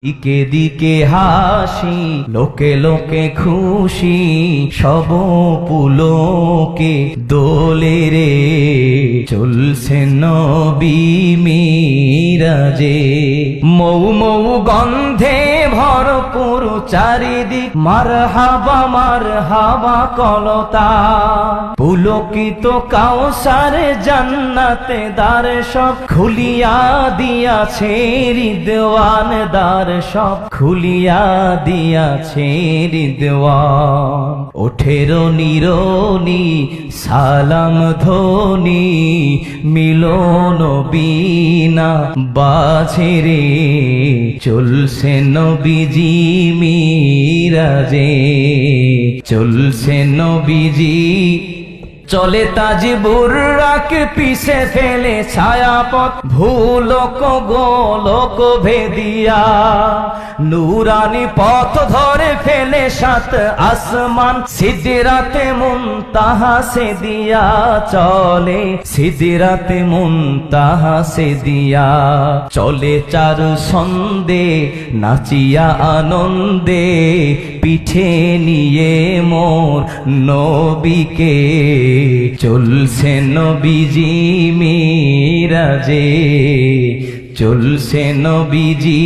দিকে দিকে হাসি, লোকে লোকে খুশি, সব পুলকে দোলে রে, চলছে নবী মিরাজে। মৌ মৌ গন্ধে ভরপুর চারিদিক, মারহাবা কলতা, পুলকিত কাউসারে জান্নাতে দ্বার সব খুলিয়া দিয়াছে রিদওয়ান, দ্বার সব খুলিয়া দিয়াছে রিদওয়ান। ওঠের নিরনি সালাম ধ্বনি, মিলন বিনা বাজে রে, চলছে নবীজি মিরাজে, চলছে নবীজি। চলে তাজ বুর্রাকে পিছে ফেলে ছায়াপথ, ভূলোক গোলোক ভেদিয়া, নূরানি পথ ধরে ফেলে সাত আসমান, সিদরাতে মুনতাহা সে দিয়া চলে, সিদরাতে মুনতাহা সে দিয়া চলে। চার ছন্দে নাচিয়া আনন্দে, পিঠে নিয়ে মোর নবীকে, চলছে নবীজি মিরাজে, চলছে নবীজি